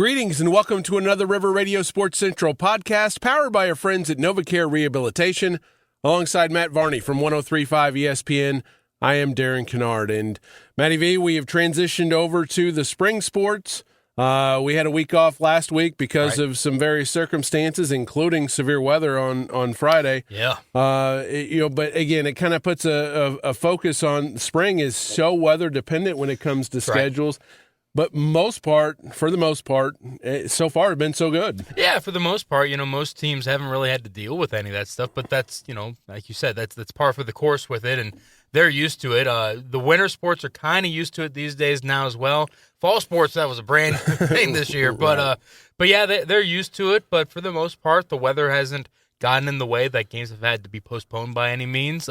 Greetings and welcome to another River Radio Sports Central podcast powered by our friends at NovaCare Rehabilitation. Alongside Matt Varney from 103.5 ESPN, I am Darren Kinnard. And Matty V, we have transitioned over to the spring sports. We had a week off last week because of some various circumstances, including severe weather on Friday. Yeah. But again, it kind of puts a focus on spring is so weather dependent when it comes to schedules. But for the most part, so far, it's been so good. Yeah, for the most part, most teams haven't really had to deal with any of that stuff. But that's, like you said, that's par for the course with it, and they're used to it. The winter sports are kind of used to it these days now as well. Fall sports, that was a brand new thing this year. But yeah, they're used to it. But for the most part, the weather hasn't gotten in the way that games have had to be postponed by any means.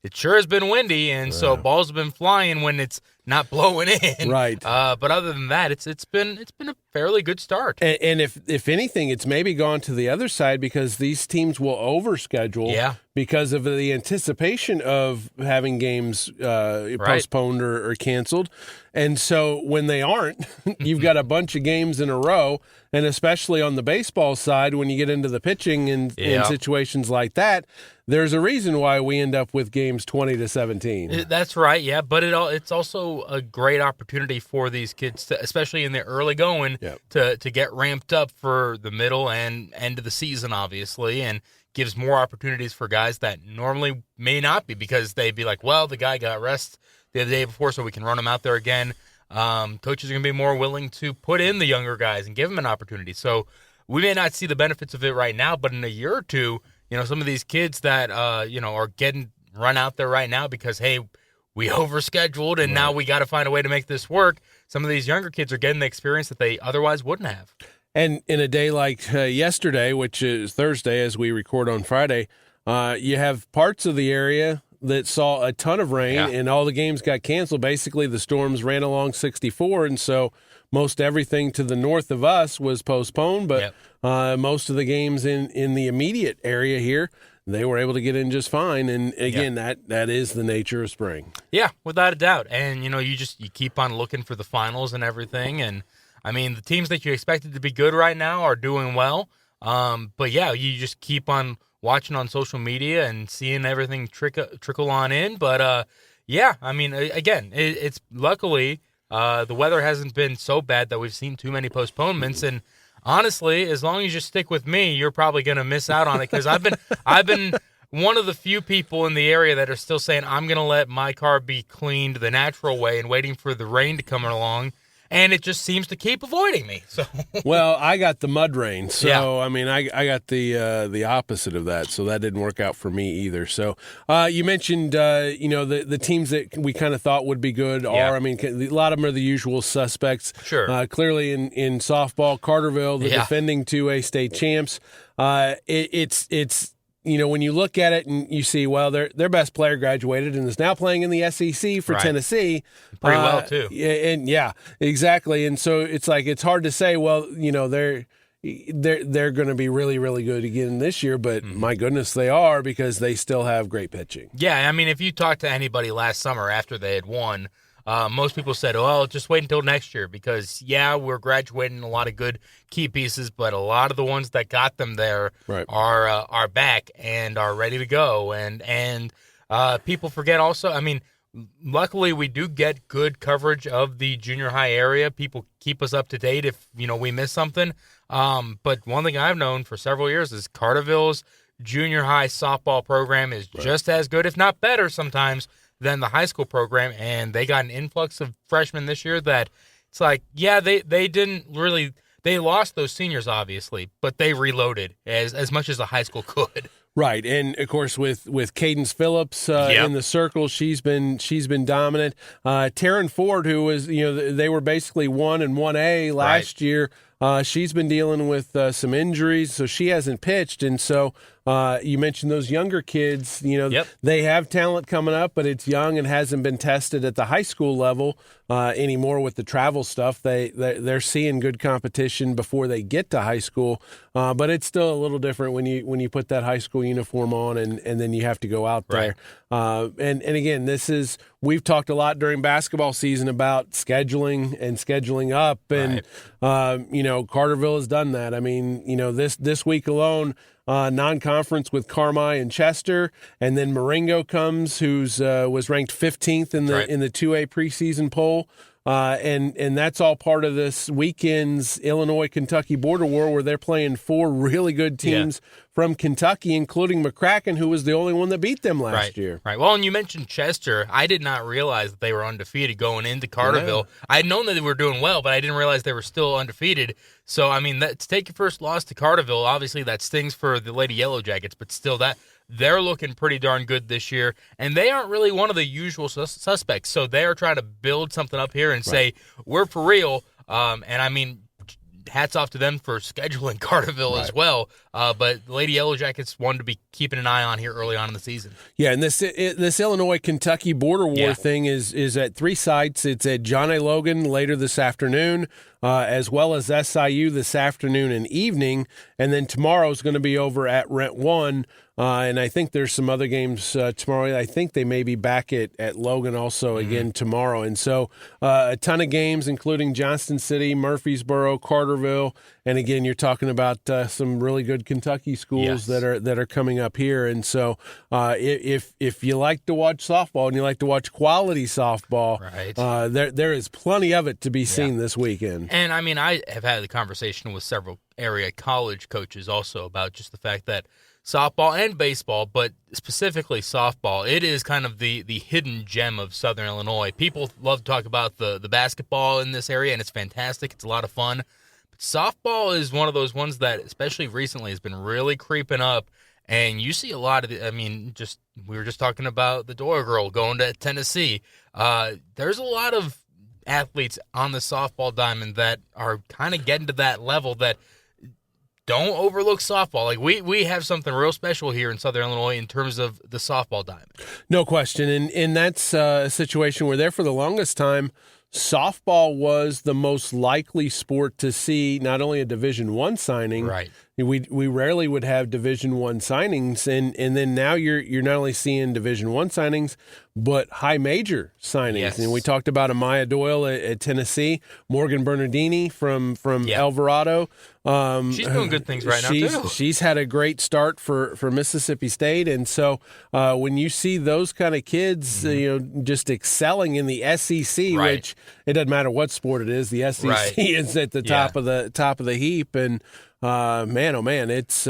It sure has been windy, and so balls have been flying when it's not blowing in. Right. But other than that, it's been a fairly good start. And if anything, it's maybe gone to the other side because these teams will overschedule because of the anticipation of having games postponed or canceled. And so when they aren't, you've got a bunch of games in a row, and especially on the baseball side, when you get into the pitching and situations like that, there's a reason why we end up with games 20-17. That's right, yeah. But it's also a great opportunity for these kids, especially in the early going, to get ramped up for the middle and end of the season, obviously, and gives more opportunities for guys that normally may not be because they'd be like, well, the guy got rest the other day before, so we can run him out there again. Coaches are going to be more willing to put in the younger guys and give them an opportunity. So we may not see the benefits of it right now, but in a year or two, some of these kids that, are getting run out there right now because, hey, we overscheduled and now we got to find a way to make this work. Some of these younger kids are getting the experience that they otherwise wouldn't have. And in a day like yesterday, which is Thursday as we record on Friday, you have parts of the area that saw a ton of rain and all the games got canceled. Basically, the storms ran along 64, and so most everything to the north of us was postponed, but most of the games in the immediate area here, they were able to get in just fine. And again, that is the nature of spring. Yeah, without a doubt. And, you keep on looking for the finals and everything. And, I mean, the teams that you expected to be good right now are doing well. But, yeah, you just keep on watching on social media and seeing everything trickle on in. But, I mean, again, it's luckily the weather hasn't been so bad that we've seen too many postponements. And honestly, as long as you stick with me, you're probably going to miss out on it because I've been one of the few people in the area that are still saying I'm going to let my car be cleaned the natural way and waiting for the rain to come along. And it just seems to keep avoiding me. So, well, I got the mud rain. So, I mean, I got the opposite of that. So that didn't work out for me either. So you mentioned, the teams that we kind of thought would be good are, I mean, a lot of them are the usual suspects. Sure. Clearly in softball, Carterville, the defending 2A state champs. It's when you look at it and you see, well, their best player graduated and is now playing in the SEC for Tennessee. Pretty well, too. Exactly. And so it's like it's hard to say, well, they're going to be really, really good again this year, but my goodness, they are because they still have great pitching. Yeah, I mean, if you talked to anybody last summer after they had won, most people said, well, just wait until next year because, we're graduating a lot of good key pieces, but a lot of the ones that got them there are back and are ready to go. And people forget also, I mean, luckily we do get good coverage of the junior high area. People keep us up to date if, we miss something. But one thing I've known for several years is Carterville's junior high softball program is just as good, if not better sometimes, than the high school program, and they got an influx of freshmen this year that it's like, they didn't really, they lost those seniors obviously, but they reloaded as much as a high school could. Right, and of course with Cadence Phillips in the circle, she's been dominant. Taryn Ford, who was they were basically 1 and 1A last year. She's been dealing with some injuries, so she hasn't pitched, and so You mentioned those younger kids. Yep. They have talent coming up, but it's young and hasn't been tested at the high school level anymore with the travel stuff. They're seeing good competition before they get to high school, but it's still a little different when you put that high school uniform on and then you have to go out there. Right. And again, we've talked a lot during basketball season about scheduling and scheduling up, and Carterville has done that. I mean, this week alone, non-conference with Carmi and Chester, and then Marengo comes, who's was ranked 15th in the 2A preseason poll. And that's all part of this weekend's Illinois-Kentucky border war, where they're playing 4 really good teams from Kentucky, including McCracken, who was the only one that beat them last year. Right. Well, and you mentioned Chester. I did not realize that they were undefeated going into Carterville. Yeah. I had known that they were doing well, but I didn't realize they were still undefeated. So, I mean, to take your first loss to Carterville, obviously that stings for the Lady Yellow Jackets, but still they're looking pretty darn good this year, and they aren't really one of the usual suspects. So they are trying to build something up here and say, we're for real. And, I mean, hats off to them for scheduling Carterville as well. But the Lady Yellow Jackets wanted to be keeping an eye on here early on in the season. Yeah, and this Illinois-Kentucky border war thing is at 3 sites. It's at John A. Logan later this afternoon, as well as SIU this afternoon and evening. And then tomorrow is going to be over at Rent 1. And I think there's some other games tomorrow. I think they may be back at Logan also again tomorrow. And so a ton of games, including Johnston City, Murfreesboro, Carterville. And again, you're talking about some really good Kentucky schools that are coming up here. And so if you like to watch softball and you like to watch quality softball, there is plenty of it to be seen this weekend. And I mean, I have had the conversation with several area college coaches also about just the fact that softball and baseball, but specifically softball, it is kind of the hidden gem of Southern Illinois. People love to talk about the basketball in this area, and it's fantastic. It's a lot of fun. But softball is one of those ones that, especially recently, has been really creeping up. And you see a lot of we were just talking about the Doyle girl going to Tennessee. There's a lot of athletes on the softball diamond that are kind of getting to that level that don't overlook softball. Like we have something real special here in Southern Illinois in terms of the softball diamond. No question. And that's a situation where there for the longest time, softball was the most likely sport to see not only a Division I signing. Right. We rarely would have Division I signings, and then now you're not only seeing Division I signings, but high major signings. Yes. And we talked about Amaya Doyle at Tennessee, Morgan Bernardini from Alvarado. She's doing good things right now too. She's had a great start for Mississippi State, and so when you see those kind of kids, just excelling in the SEC, which it doesn't matter what sport it is, the SEC is at the top of the heap, and man, oh man, it's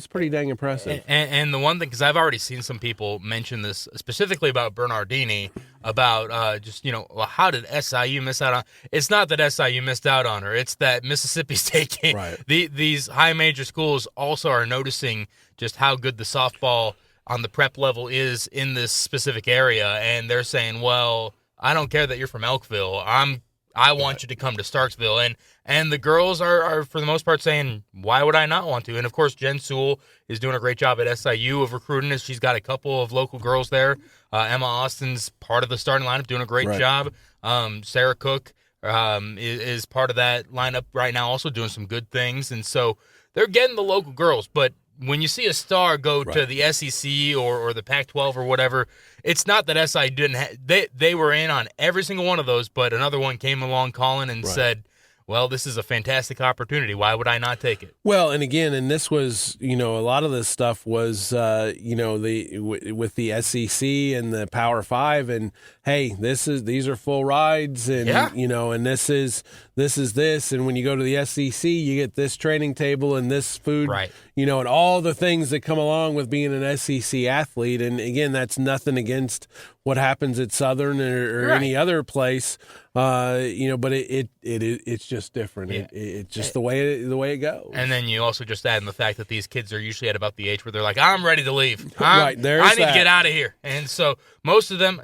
pretty dang impressive. And the one thing, because I've already seen some people mention this specifically about Bernardini, about how did SIU miss out on? It's not that SIU missed out on her; it's that Mississippi State came. Right. These high major schools also are noticing just how good the softball on the prep level is in this specific area, and they're saying, "Well, I don't care that you're from Elkville. I want you to come to Starksville." And the girls are, for the most part, saying, why would I not want to? And, of course, Jen Sewell is doing a great job at SIU of recruiting. She's got a couple of local girls there. Emma Austin's part of the starting lineup, doing a great job. Sarah Cook is part of that lineup right now, also doing some good things. And so they're getting the local girls. But when you see a star go to the SEC or the Pac-12 or whatever, it's not that SIU didn't they were in on every single one of those, but another one came along calling and said, well, this is a fantastic opportunity. Why would I not take it? Well, and again, and this was, a lot of this stuff was, with the SEC and the Power Five, and hey, these are full rides, and and this is this, and when you go to the SEC, you get this training table and this food, and all the things that come along with being an SEC athlete. And again, that's nothing against what happens at Southern or any other place, but it's just different. Yeah. It's just the way it goes. And then you also just add in the fact that these kids are usually at about the age where they're like, I'm ready to leave. I need to get out of here. And so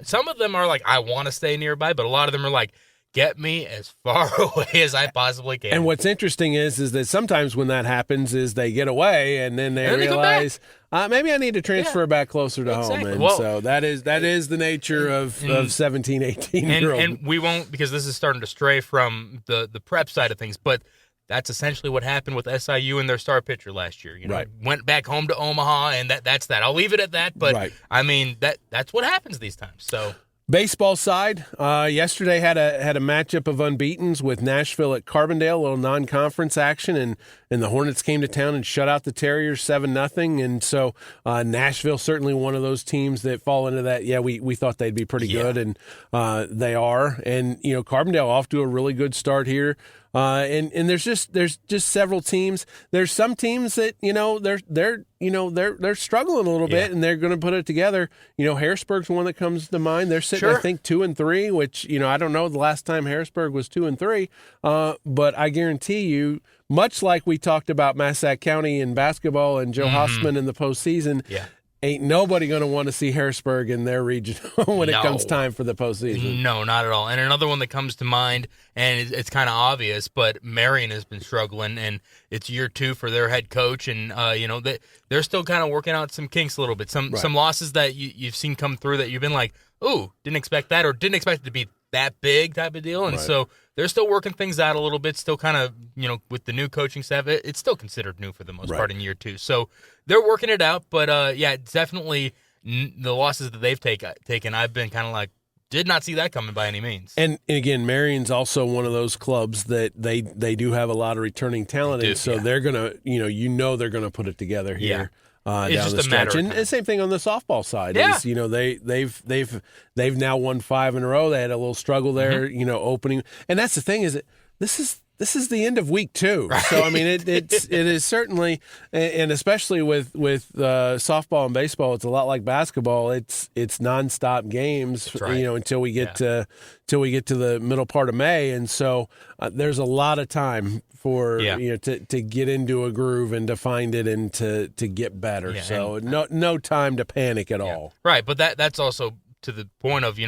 some of them are like, I want to stay nearby, but a lot of them are like, get me as far away as I possibly can. And what's interesting is that sometimes when that happens is they get away and then they realize maybe I need to transfer back closer to home. And so that is the nature of 17, 18-year-old. And we won't, because this is starting to stray from the prep side of things, but that's essentially what happened with SIU and their star pitcher last year. Went back home to Omaha, and that's that. I'll leave it at that, but I mean that's what happens these times. So. Baseball side, yesterday had a matchup of unbeatens with Nashville at Carbondale, a little non-conference action, and the Hornets came to town and shut out the Terriers 7-0. And so Nashville certainly one of those teams that fall into that. Yeah, we thought they'd be pretty good, and they are. And Carbondale off to a really good start here. And there's just several teams. There's some teams that they're struggling a little bit, and they're going to put it together. Harrisburg's one that comes to mind. They're sitting, I think, 2-3, which I don't know the last time Harrisburg was 2-3, but I guarantee you, much like we talked about Massac County in basketball and Joe Hoffman in the postseason. Yeah. Ain't nobody going to want to see Harrisburg in their region when it comes time for the postseason. No, not at all. And another one that comes to mind, and it's kind of obvious, but Marion has been struggling, and it's year 2 for their head coach, and they're still kind of working out some kinks a little bit. Some losses that you've seen come through that you've been like, ooh, didn't expect that, or didn't expect it to be that big type of deal. And so they're still working things out a little bit, still kind of, with the new coaching staff, it's still considered new for the most part in year 2. So they're working it out, but definitely the losses that they've taken, I've been kind of like, did not see that coming by any means. And again, Marion's also one of those clubs that they do have a lot of returning talent, and so they're gonna, they're gonna put it together here. Down the stretch, and the same thing on the softball side. Is they've now won 5 in a row. They had a little struggle there, opening, and that's the thing is that this is the end of week 2. Right. So I mean, it is certainly, and especially with softball and baseball, it's a lot like basketball. It's nonstop games, until we get to the middle part of May, and so there's a lot of time for to get into a groove and to find it and to get better. Yeah, so no time to panic at all. Right, but that's also to the point of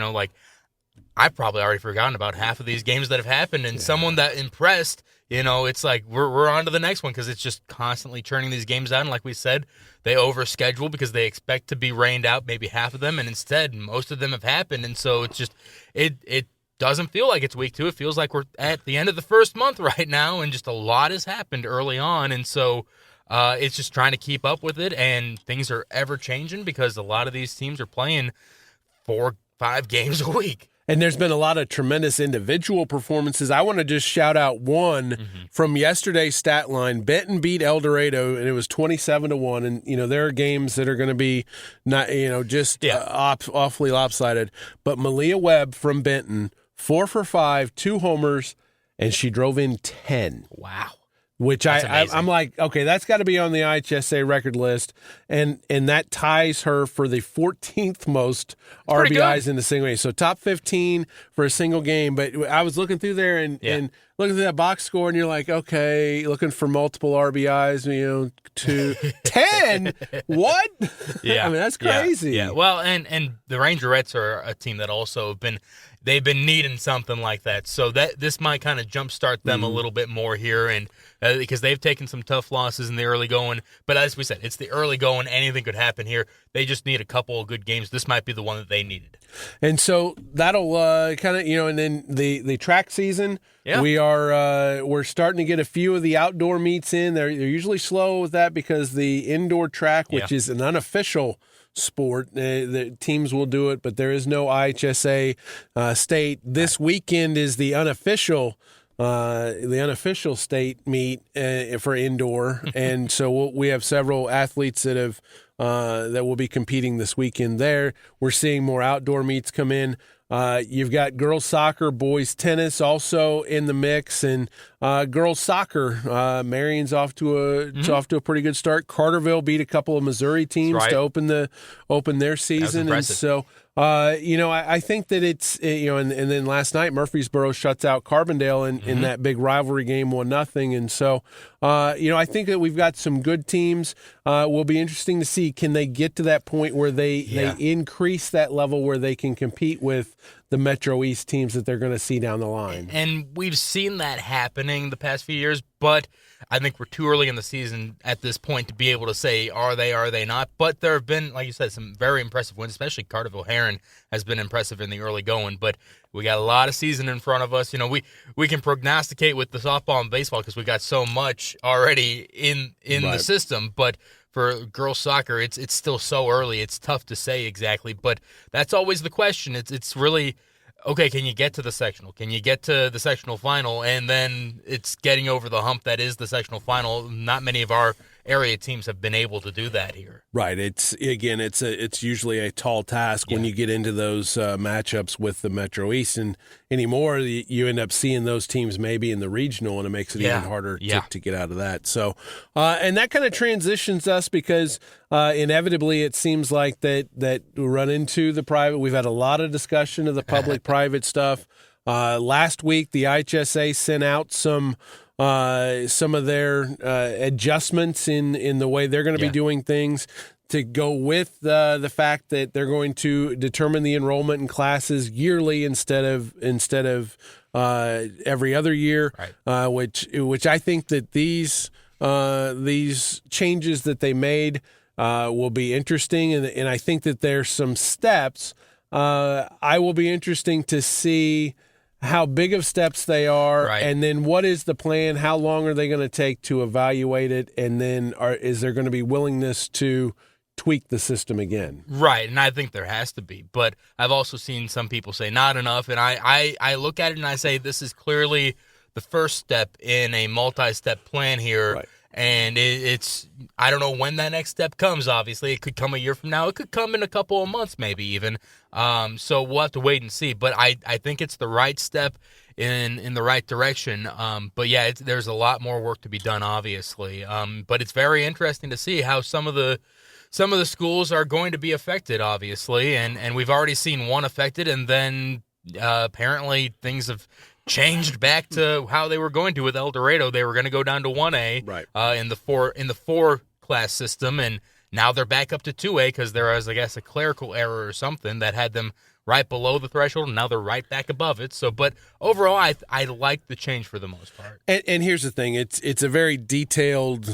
I've probably already forgotten about half of these games that have happened, and someone that impressed, it's like we're on to the next one because it's just constantly churning these games out. And like we said, they overschedule because they expect to be rained out, maybe half of them, and instead most of them have happened. And so it's just it doesn't feel like it's week 2. It feels like we're at the end of the first month right now, and just a lot has happened early on. And so it's just trying to keep up with it, and things are ever changing because a lot of these teams are playing 4-5 games a week. And there's been a lot of tremendous individual performances. I want to just shout out one from yesterday's stat line. Benton beat El Dorado, and it was 27-1. And, there are games that are going to be not, awfully lopsided. But Malia Webb from Benton, 4 for 5, 2 homers, and she drove in 10. Wow. Which I'm like, okay, that's got to be on the IHSA record list, and that ties her for the 14th most RBIs in the single game. So top 15 for a single game. But I was looking through there and looking through that box score, and you're like, okay, looking for multiple RBIs, 2, 10. What? Yeah, I mean that's crazy. Yeah. Well, and the Rangerettes are a team that also they've been needing something like that. So that this might kind of jumpstart them a little bit more here, and because they've taken some tough losses in the early going. But as we said, it's the early going. Anything could happen here. They just need a couple of good games. This might be the one that they needed. And so that'll kind of, and then the track season, we're starting to get a few of the outdoor meets in. They're usually slow with that because the indoor track, which is an unofficial sport, the teams will do it, but there is no IHSA state. This weekend is the unofficial state meet for indoor, and so we have several athletes that will be competing this weekend there. We're seeing more outdoor meets come in. You've got girls soccer, boys tennis also in the mix, and girls soccer. Marion's off to a pretty good start. Carterville beat a couple of Missouri teams to open their season, and so I think that it's and then last night Murfreesboro shuts out Carbondale in that big rivalry game 1-0, and so I think that we've got some good teams. Will be interesting to see, can they get to that point where they increase that level where they can compete with the Metro East teams that they're going to see down the line. And we've seen that happening the past few years, but I think we're too early in the season at this point to be able to say, are they not? But there have been, like you said, some very impressive wins, especially Carterville-Heron has been impressive in the early going. But we got a lot of season in front of us. We can prognosticate with the softball and baseball because we got so much already in the system. But for girls soccer, it's still so early. It's tough to say exactly. But that's always the question. It's really, okay, can you get to the sectional? Can you get to the sectional final? And then it's getting over the hump that is the sectional final. Not many of our area teams have been able to do that here. Right. It's usually a tall task when you get into those matchups with the Metro East, and anymore you end up seeing those teams maybe in the regional, and it makes it even harder to get out of that. So, and that kind of transitions us because inevitably it seems like that we run into the private. We've had a lot of discussion of the public-private stuff. Last week, the IHSA sent out some of their adjustments in the way they're going to be doing things to go with the fact that they're going to determine the enrollment in classes yearly instead of every other year, which I think that these changes that they made will be interesting, and I think that there's some steps. I will be interesting to see how big of steps they are, and then what is the plan? How long are they going to take to evaluate it? And then is there going to be willingness to tweak the system again? Right, and I think there has to be. But I've also seen some people say not enough, and I look at it and I say this is clearly the first step in a multi-step plan here. Right. And it's I don't know when that next step comes, obviously. It could come a year from now. It could come in a couple of months maybe even. So we'll have to wait and see. But I think it's the right step in the right direction. But, yeah, there's a lot more work to be done, obviously. But it's very interesting to see how some of the schools are going to be affected, obviously. And we've already seen one affected, and then apparently things have changed back to how they were going to with El Dorado. They were going to go down to 1A in the four class system, and now they're back up to 2A because there was, I guess, a clerical error or something that had them right below the threshold, and now they're right back above it. So, but overall, I like the change for the most part. And here's the thing: it's a very detailed,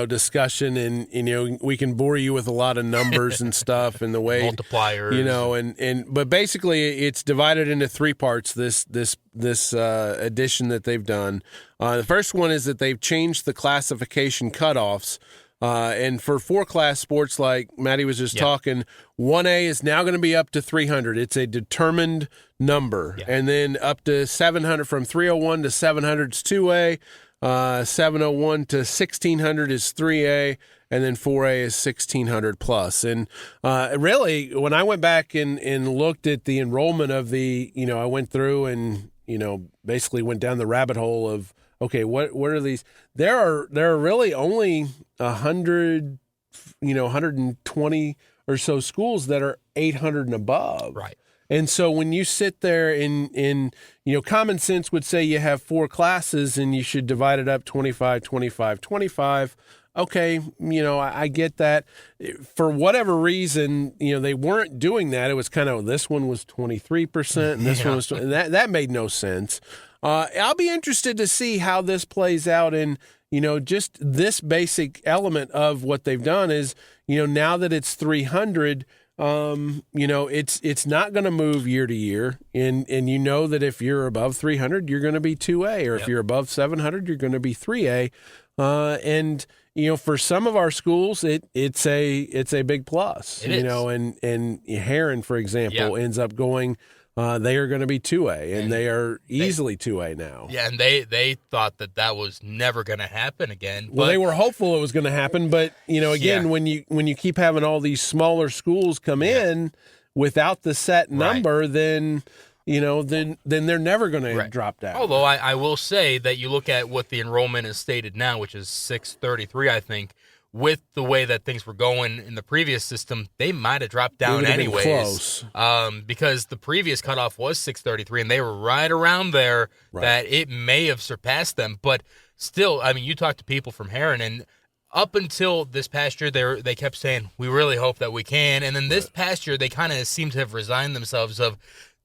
discussion, and we can bore you with a lot of numbers and stuff, and the way multipliers, but basically, it's divided into three parts. This addition that they've done. The first one is that they've changed the classification cutoffs. And for four-class sports, like Maddie was just talking, 1A is now going to be up to 300. It's a determined number. Yeah. And then up to 700, from 301 to 700 is 2A, 701 to 1600 is 3A, and then 4A is 1600 plus. And really, when I went back and looked at the enrollment of I went through and, basically went down the rabbit hole of, okay, what are these? There are really only 100, 120 or so schools that are 800 and above. Right. And so when you sit there in common sense would say you have four classes and you should divide it up 25, 25, 25. Okay, I get that. For whatever reason, they weren't doing that. It was kind of, this one was 23% and this one was, and that made no sense. I'll be interested to see how this plays out in, just this basic element of what they've done is, now that it's 300, it's not going to move year to year. And that if you're above 300, you're going to be 2A, or if you're above 700, you're going to be 3A. And for some of our schools, it's a big plus, and Heron, for example, ends up going, they are going to be 2A, and they are easily 2A now. Yeah, and they thought that was never going to happen again. Well, they were hopeful it was going to happen, but when you keep having all these smaller schools come in without the set number, then they're never going to drop down. Although I will say that you look at what the enrollment is stated now, which is 633, I think. with the way that things were going in the previous system, they might have dropped down anyways. Because the previous cutoff was 633, and they were right around there that it may have surpassed them. But still, I mean, you talk to people from Heron, and up until this past year, they kept saying, we really hope that we can. And then this past year, they kind of seem to have resigned themselves of,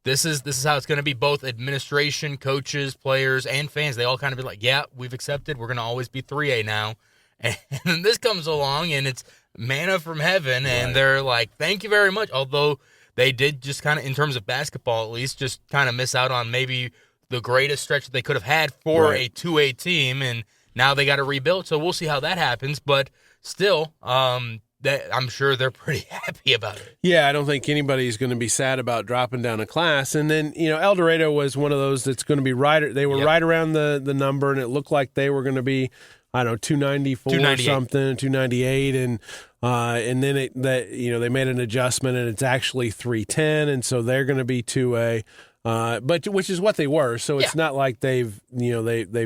this is how it's going to be. Both administration, coaches, players, and fans, they all kind of be like, yeah, we've accepted. We're going to always be 3A now. And then this comes along, and it's manna from heaven, and they're like, thank you very much. Although they did just kind of, in terms of basketball at least, just kind of miss out on maybe the greatest stretch that they could have had for a 2A team, and now they got to rebuild. So we'll see how that happens. But still, I'm sure they're pretty happy about it. Yeah, I don't think anybody's going to be sad about dropping down a class. And then, El Dorado was one of those that's going to be right. They were right around the number, and it looked like they were going to be, I don't know, 294 or something, 298, and then they made an adjustment, and it's actually 310, and so they're going to be 2A, but which is what they were. So it's not like they've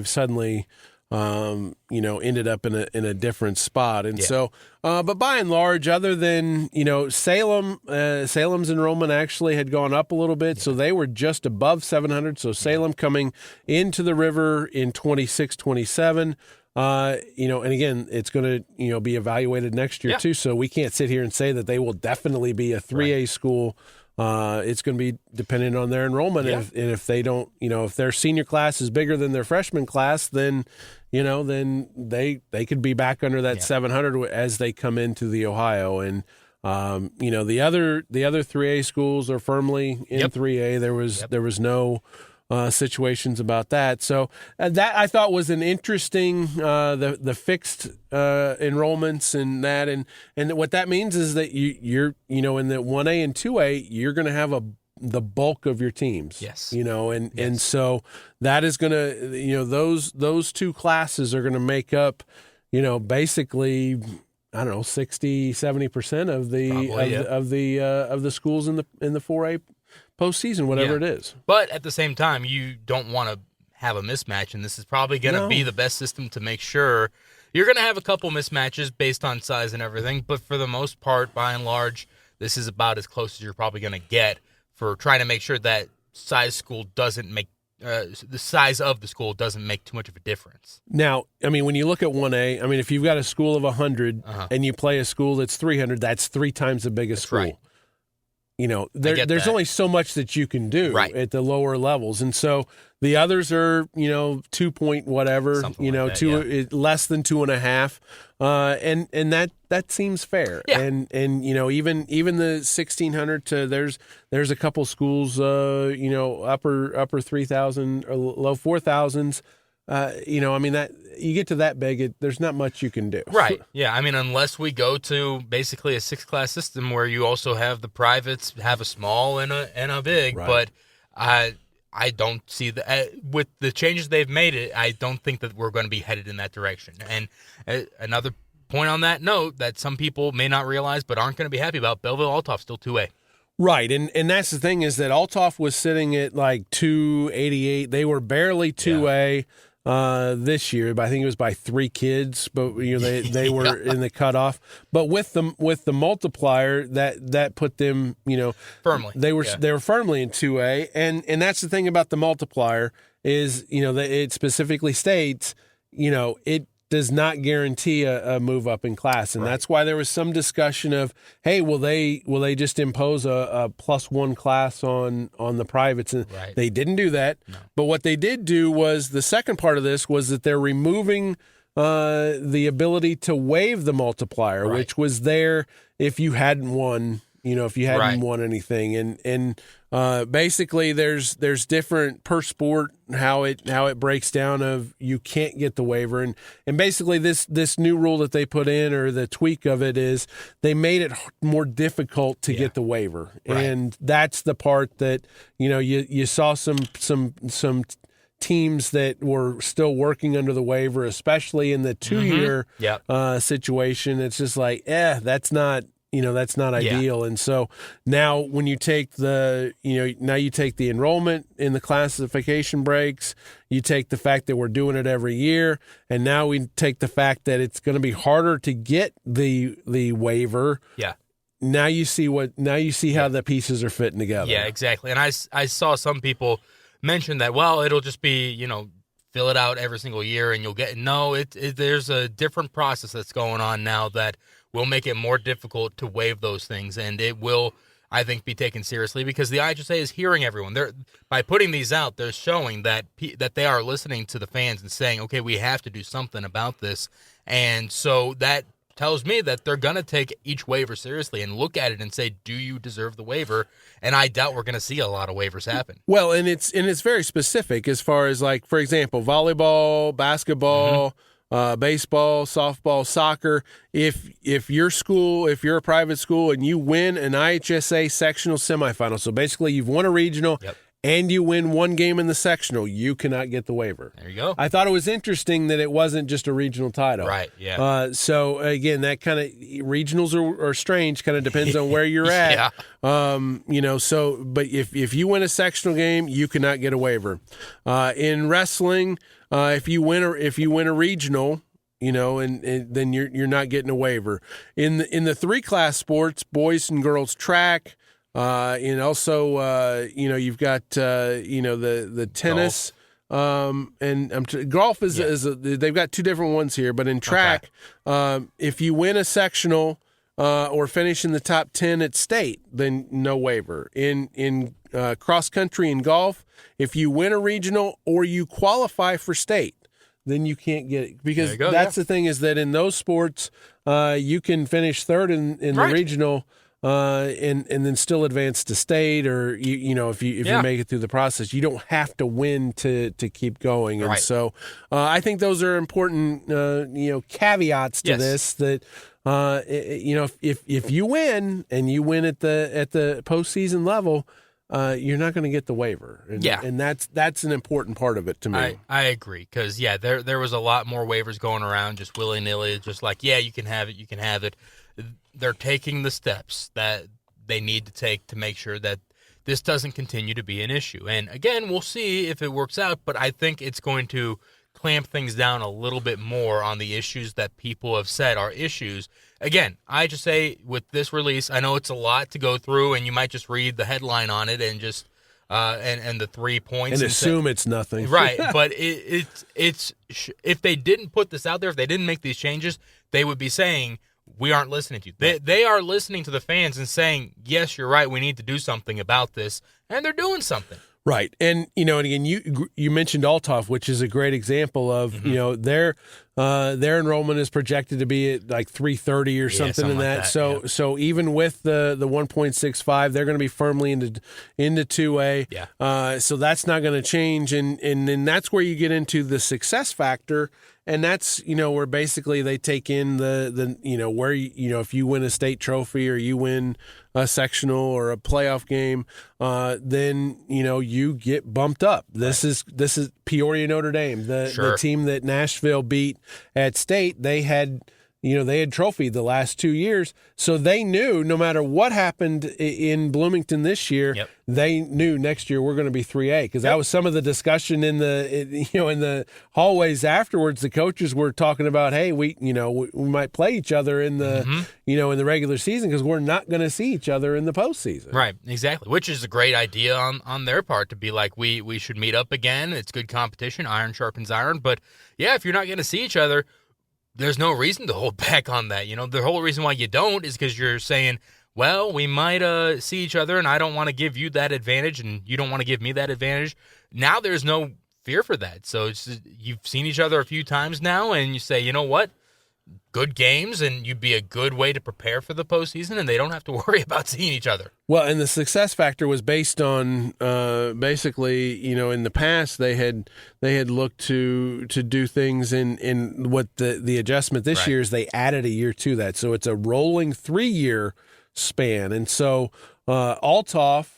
suddenly ended up in a different spot, and so. But by and large, other than Salem's enrollment actually had gone up a little bit, so they were just above 700. So Salem coming into the river in 26-27. And again, it's going to, be evaluated next year too. So we can't sit here and say that they will definitely be a 3A school. It's going to be dependent on their enrollment. And if they don't, if their senior class is bigger than their freshman class, then they could be back under that 700 as they come into the Ohio. And, the other 3A schools are firmly in 3A. There was no situations about that. So that I thought was an interesting the fixed enrollments and that, and what that means is that you're in the 1A and 2A you're going to have the bulk of your teams. Yes. And so that is going to those two classes are going to make up basically I don't know 60-70% of the schools in the 4A postseason, whatever it is. But at the same time, you don't want to have a mismatch, and this is probably going to be the best system to make sure. You're going to have a couple mismatches based on size and everything, but for the most part, by and large, this is about as close as you're probably going to get for trying to make sure that the size of the school doesn't make too much of a difference. Now, I mean, when you look at 1A, I mean, if you've got a school of 100 and you play a school that's 300, that's 3 times the biggest school. Right. There's only so much that you can do at the lower levels. And so the others are, 2 point whatever, less than 2.5. And that seems fair. Yeah. And even the 1,600 to there's a couple schools, upper 3,000 or low 4,000s. That you get to that big, there's not much you can do. Right. Yeah. I mean, unless we go to basically a 6-class system where you also have the privates have a small and a big, but I don't see with the changes they've made I don't think that we're going to be headed in that direction. And another point on that note that some people may not realize but aren't going to be happy about, Belleville-Altoff still 2A. Right, and that's the thing is that Altoff was sitting at like 288. They were barely 2A. This year, but I think it was by 3 kids. But they were in the cutoff. But with the multiplier, that put them firmly. They were firmly in 2A, and that's the thing about the multiplier is that it specifically states it does not guarantee a move up in class, and that's why there was some discussion of, hey, will they just impose a +1 class on the privates? And they didn't do that. No. But what they did do was the second part of this was that they're removing the ability to waive the multiplier, which was there if you hadn't won. If you hadn't won anything, and basically there's different per sport how it breaks down of you can't get the waiver, and basically this new rule that they put in or the tweak of it is they made it more difficult to get the waiver, and that's the part that you saw some teams that were still working under the waiver, especially in the 2-year situation. It's just like that's not. that's not ideal. And so now when you take the enrollment in the classification breaks, you take the fact that we're doing it every year, and now we take the fact that it's going to be harder to get the waiver. Yeah. Now you see how the pieces are fitting together. Yeah, exactly. And I saw some people mention that, well, it'll just be, fill it out every single year and you'll get there's a different process that's going on now that will make it more difficult to waive those things, and it will, I think, be taken seriously because the IHSA is hearing everyone. By putting these out, they're showing that they are listening to the fans and saying, okay, we have to do something about this. And so that tells me that they're going to take each waiver seriously and look at it and say, do you deserve the waiver? And I doubt we're going to see a lot of waivers happen. Well, and it's very specific as far as, like, for example, volleyball, basketball, baseball, softball, soccer. If you're a private school and you win an IHSA sectional semifinal, so basically you've won a regional and you win one game in the sectional, you cannot get the waiver. There you go. I thought it was interesting that it wasn't just a regional title. Right, yeah. So, again, that kind of regionals are strange, kind of depends on where you're at. But if you win a sectional game, you cannot get a waiver. In wrestling, if you win a regional, and then you're not getting a waiver. In the 3-class sports, boys and girls track, and also, you've got, the tennis, and golf they've got two different ones here, but in track, if you win a sectional, or finish in the top 10 at state, then no waiver. In cross country and golf, if you win a regional or you qualify for state, then you can't get it. Because that's the thing is that in those sports, you can finish third in the regional, and then still advance to state, or if you make it through the process, you don't have to win to keep going. And so I think those are important caveats to this, that if you win and you win at the postseason level, you're not going to get the waiver. And that's an important part of it to me. I agree, because there was a lot more waivers going around just willy-nilly, just like, you can have it. They're taking the steps that they need to take to make sure that this doesn't continue to be an issue. And again, we'll see if it works out, but I think it's going to clamp things down a little bit more on the issues that people have said are issues. Again, I just say with this release, I know it's a lot to go through, and you might just read the headline on it and just and the 3 points and assume it's nothing. Right, but it's if they didn't put this out there, if they didn't make these changes, they would be saying, we aren't listening to you. They are listening to the fans and saying, yes, you're right, we need to do something about this, and they're doing something. Right. And, and again, you mentioned Althoff, which is a great example of, their enrollment is projected to be at like 330 or something in that. So even with the 1.65, they're going to be firmly into 2A. Yeah. So that's not going to change. And then that's where you get into the success factor. And that's, where basically they take in the where, if you win a state trophy or you win a sectional or a playoff game, then, you get bumped up. This is Peoria Notre Dame, the team that Nashville beat at state. They had trophied the last 2 years. So they knew no matter what happened in Bloomington this year, they knew next year we're going to be 3A, because that was some of the discussion in the hallways afterwards. The coaches were talking about, hey, we might play each other in the in the regular season because we're not going to see each other in the postseason. Right, exactly. Which is a great idea on their part, to be like, we should meet up again. It's good competition. Iron sharpens iron. But if you're not going to see each other, there's no reason to hold back on that. The whole reason why you don't is because you're saying, well, we might see each other, and I don't want to give you that advantage, and you don't want to give me that advantage. Now there's no fear for that. So you've seen each other a few times now, and you say, you know what? Good games, and you'd be a good way to prepare for the postseason, and they don't have to worry about seeing each other. Well, and the success factor was based on basically, in the past they had looked to do things in what the adjustment this year is they added a year to that, so it's a rolling 3-year span, and so Althoff,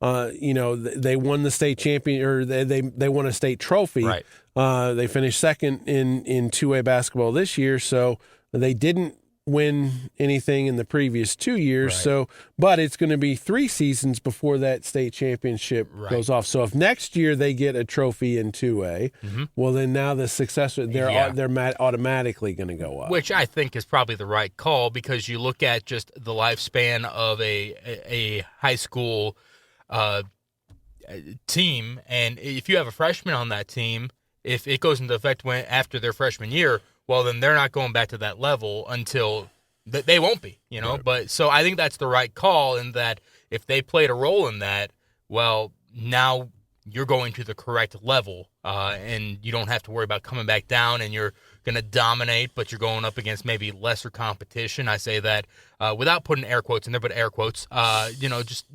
they won the state champion, or they won a state trophy. Right. They finished second in 2A basketball this year, so they didn't win anything in the previous 2 years. Right. So, but it's going to be 3 seasons before that state championship goes off. So if next year they get a trophy in 2A, well, then now the successor, they're automatically going to go up. Which I think is probably the right call, because you look at just the lifespan of a high school team, and if you have a freshman on that team, if it goes into effect after their freshman year, well, then they're not going back to that level until they won't be, Right. But so I think that's the right call, in that if they played a role in that, well, now you're going to the correct level, and you don't have to worry about coming back down, and you're going to dominate, but you're going up against maybe lesser competition. I say that without putting air quotes in there, but air quotes. Just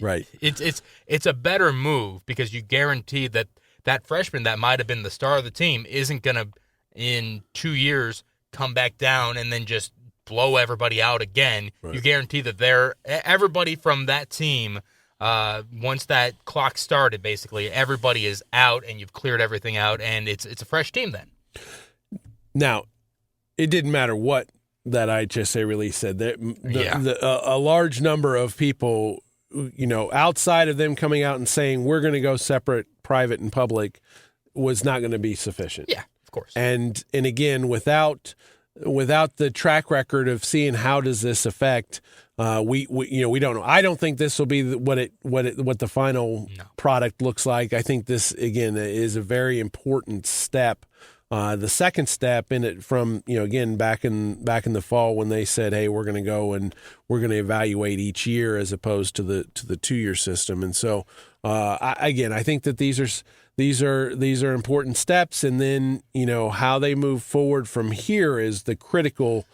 right. It's a better move, because you guarantee that freshman that might have been the star of the team isn't going to, in 2 years, come back down and then just blow everybody out again. Right. You guarantee that everybody from that team, once that clock started, basically, everybody is out, and you've cleared everything out, and it's a fresh team then. Now, it didn't matter what that IHSA release said. A large number of people, outside of them coming out and saying we're going to go separate private and public, was not going to be sufficient. Yeah. Course. And again, without the track record of seeing how does this affect, we don't know. I don't think this will be what the final product looks like. I think this, again, is a very important step. The second step in it, from again back in the fall, when they said, hey, we're going to go and we're going to evaluate each year as opposed to the 2-year system. And so I think that these are important steps, and then how they move forward from here is the critical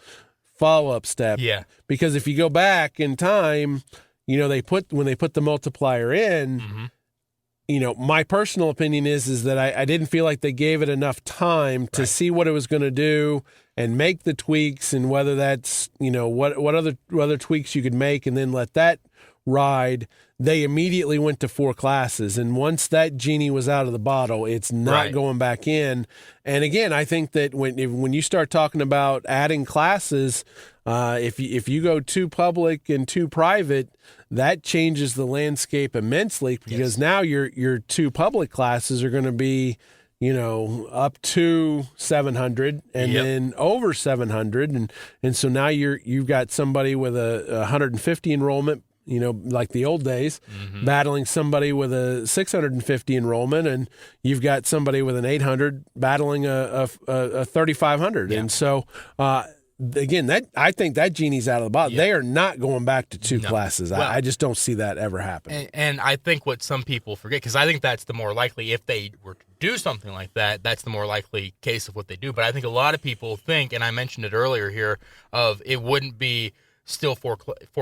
follow-up step. Yeah. Because if you go back in time, when they put the multiplier in, my personal opinion is that I didn't feel like they gave it enough time to see what it was going to do and make the tweaks, and whether that's what other tweaks you could make, and then let that ride. They immediately went to 4 classes, and once that genie was out of the bottle, it's not going back in. And again, I think that when you start talking about adding classes, if you go 2 public and 2 private, that changes the landscape immensely, because now your 2 public classes are going to be up to 700 and then over 700, and so now you've got somebody with a 150 enrollment, like the old days, battling somebody with a 650 enrollment, and you've got somebody with an 800 battling a 3,500. And so, again, I think that genie's out of the bottle. They are not going back to 2 classes. Well, I just don't see that ever happening. And I think what some people forget, because I think that's the more likely, if they were to do something like that, that's the more likely case of what they do. But I think a lot of people think, and I mentioned it earlier here, of it wouldn't be still 4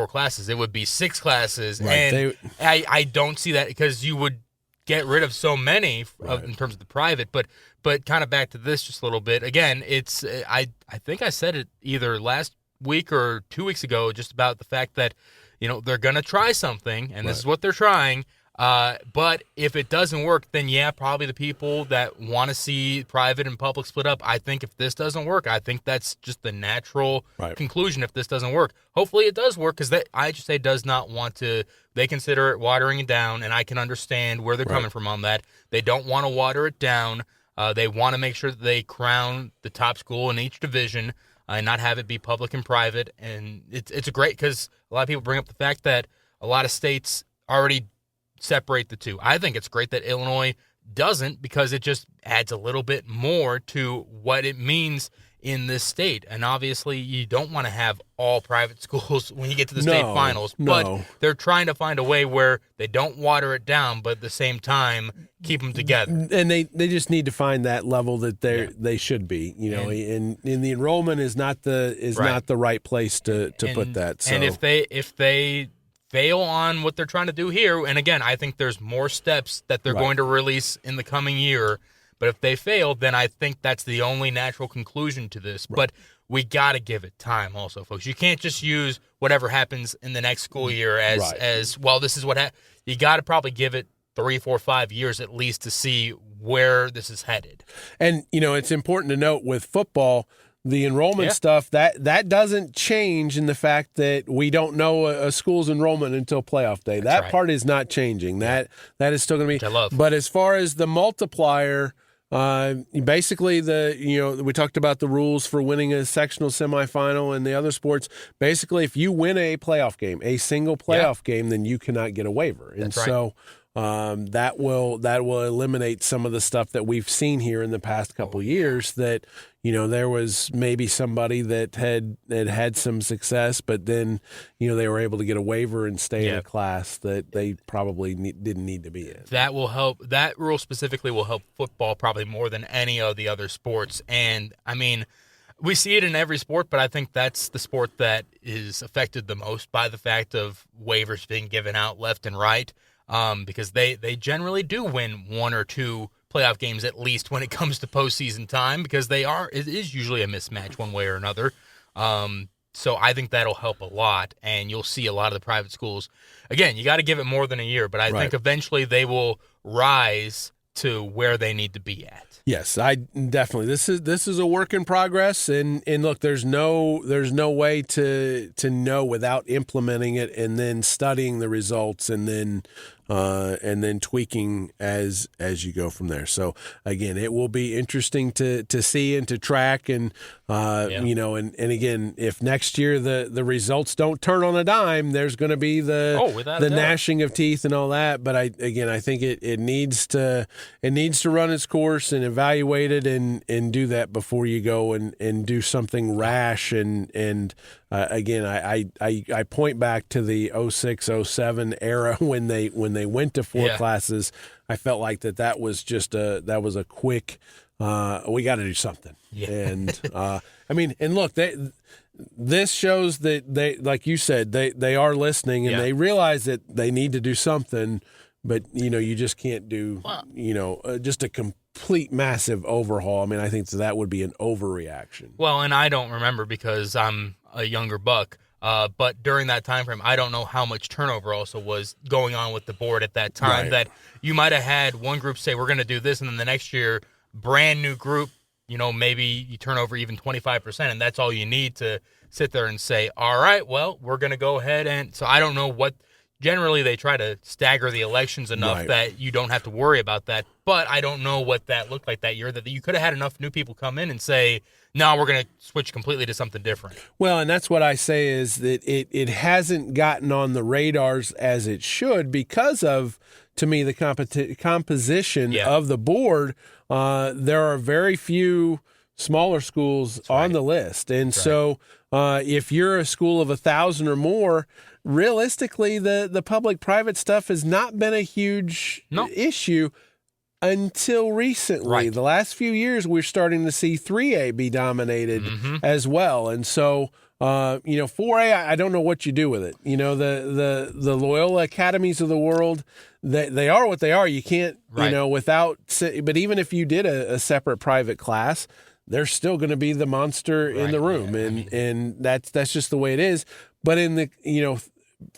classes. It would be 6 classes. Right. And I don't see that, because you would get rid of so many in terms of the private. But kind of back to this just a little bit. Again, it's I think I said it either last week or 2 weeks ago, just about the fact that they're going to try something, and this is what they're trying. But if it doesn't work, then probably the people that want to see private and public split up. I think if this doesn't work, I think that's just the natural conclusion. If this doesn't work, hopefully it does work, because IHSA does not want to. They consider it watering it down, and I can understand where they're coming from on that. They don't want to water it down. They want to make sure that they crown the top school in each division, and not have it be public and private. And it's a great, because a lot of people bring up the fact that a lot of states already separate the 2. I think it's great that Illinois doesn't, because it just adds a little bit more to what it means in this state. And obviously you don't want to have all private schools when you get to the state finals, but they're trying to find a way where they don't water it down, but at the same time keep them together. And they just need to find that level that they should be, and the enrollment is not the right place to put that. So. And if they fail on what they're trying to do here, and again, I think there's more steps that they're going to release in the coming year, but if they fail, then I think that's the only natural conclusion to this. But we got to give it time also, folks. You can't just use whatever happens in the next school year as well, this is what you got to probably give it 3, 4, 5 years at least to see where this is headed. And, it's important to note with football, the enrollment stuff, that doesn't change in the fact that we don't know a school's enrollment until playoff day. That part is not changing. That is still going to be. Which I love. But as far as the multiplier, basically we talked about the rules for winning a sectional semifinal and the other sports. Basically, if you win a playoff game, a single playoff game, then you cannot get a waiver. And so that will eliminate some of the stuff that we've seen here in the past couple years that, there was maybe somebody that had some success, but then, they were able to get a waiver and stay in a class that they probably didn't need to be in. That will help. That rule specifically will help football probably more than any of the other sports. And, I mean, we see it in every sport, but I think that's the sport that is affected the most by the fact of waivers being given out left and right. Because they generally do win one or two playoff games at least when it comes to postseason time, because it is usually a mismatch one way or another. So I think that'll help a lot, and you'll see a lot of the private schools. Again, you got to give it more than a year, but I think eventually they will rise to where they need to be at. Yes, I definitely. This is a work in progress, and look, there's no way to know without implementing it and then studying the results and then tweaking as you go from there. So again, it will be interesting to see and to track, and and again, if next year the results don't turn on a dime, there's going to be the gnashing of teeth and all that. But I think it needs to run its course and evaluate it and do that before you go and do something rash and again, I point back to the 06-07 era when they went to four classes. I felt like that was just a quick. We got to do something. Yeah. And and look, this shows that they, like you said, they are listening and they realize that they need to do something. But you just can't do just a complete massive overhaul. I mean, I think that would be an overreaction. Well, and I don't remember because I'm a younger buck. But during that time frame, I don't know how much turnover also was going on with the board at that time. Right. That you might have had one group say, we're going to do this, and then the next year, brand new group, maybe you turn over even 25%, and that's all you need to sit there and say, all right, well, we're going to go ahead. And so I don't know what – generally they try to stagger the elections enough that you don't have to worry about that. But I don't know what that looked like that year, that you could have had enough new people come in and say – no, we're going to switch completely to something different. Well, and that's what I say is that it hasn't gotten on the radars as it should because of, to me, the composition of the board. There are very few smaller schools on the list. And so if you're a school of 1,000 or more, realistically, the public-private stuff has not been a huge issue. Until recently, right. The last few years, we're starting to see 3A be dominated as well. And so, 4A, I don't know what you do with it. The Loyola Academies of the world, they are what they are. You can't, without, but even if you did a separate private class, there's still going to be the monster in the room. And that's just the way it is. But in the,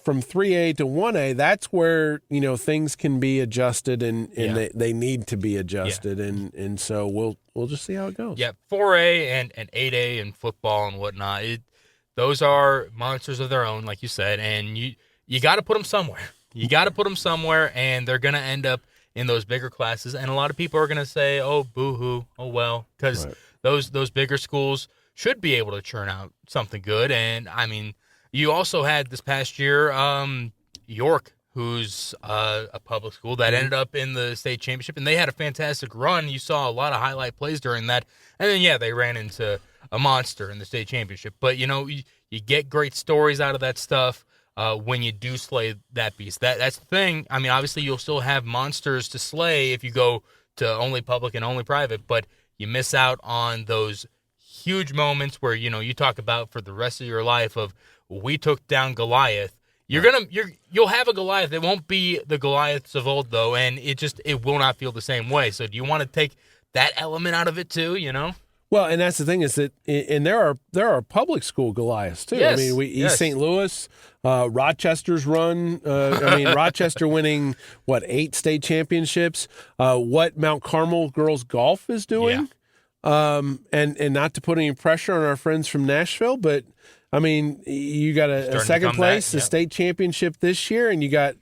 from 3A to 1A, that's where, things can be adjusted and they need to be adjusted. Yeah. And so we'll just see how it goes. Yeah, 4A and 8A and football and whatnot, those are monsters of their own, like you said, and you got to put them somewhere. You got to put them somewhere, and they're going to end up in those bigger classes. And a lot of people are going to say, oh, boo-hoo, oh, well, because those bigger schools should be able to churn out something good. And, you also had this past year York, who's a public school that ended up in the state championship, and they had a fantastic run. You saw a lot of highlight plays during that. And then, they ran into a monster in the state championship. But, you get great stories out of that stuff when you do slay that beast. That's the thing. Obviously, you'll still have monsters to slay if you go to only public and only private, but you miss out on those huge moments where, you talk about for the rest of your life of, we took down Goliath. You'll have a Goliath. It won't be the Goliaths of old though, and it will not feel the same way. So do you want to take that element out of it too? Well, and that's the thing is that, and there are public school Goliaths too. Yes. East St. Louis, Rochester's run. Rochester winning 8 state championships. What Mount Carmel girls golf is doing. And not to put any pressure on our friends from Nashville, but I mean, you got a second place, a state championship this year, and you got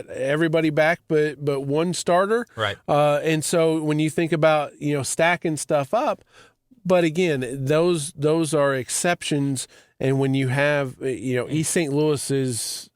everybody back but one starter. Right. And so when you think about, stacking stuff up, but again, those are exceptions. And when you have, East St. Louis is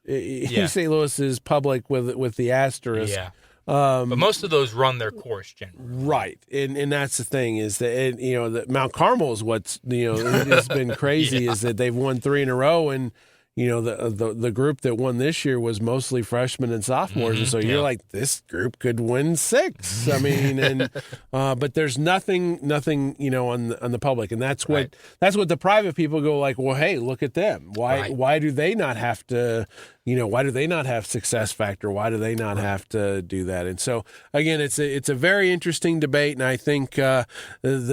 public with the asterisk. Yeah. But most of those run their course generally. Right. And that's the thing is that, that Mount Carmel is what's, has been crazy is that they've won 3 in a row. And, the group that won this year was mostly freshmen and sophomores. And so you're like, this group could win 6. I mean, but there's nothing, on the public. And that's what the private people go like, well, hey, look at them. Why do they not have to, why do they not have success factor? Why do they not have to do that? And so, again, it's a very interesting debate, and I think the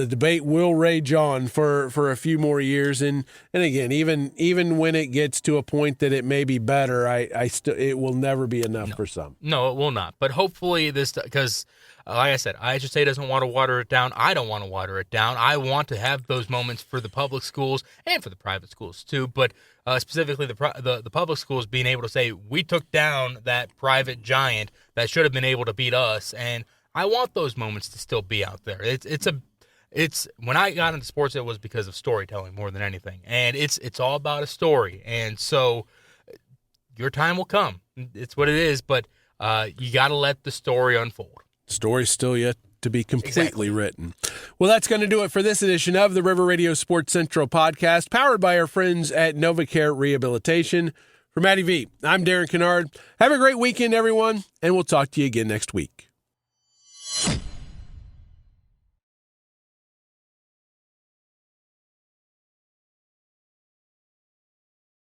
debate will rage on for a few more years. And again, even when it gets to a point that it may be better, it will never be enough for some. No, it will not. But hopefully because like I said, IHSA doesn't want to water it down. I don't want to water it down. I want to have those moments for the public schools and for the private schools too. But specifically the public schools being able to say, we took down that private giant that should have been able to beat us. And I want those moments to still be out there. It's when I got into sports, it was because of storytelling more than anything. And it's all about a story. And so your time will come. It's what it is. But you got to let the story unfold. Story's still yet to be completely written. Well, that's going to do it for this edition of the River Radio Sports Central podcast, powered by our friends at NovaCare Rehabilitation. For Matty V, I'm Darren Kinnard. Have a great weekend, everyone, and we'll talk to you again next week.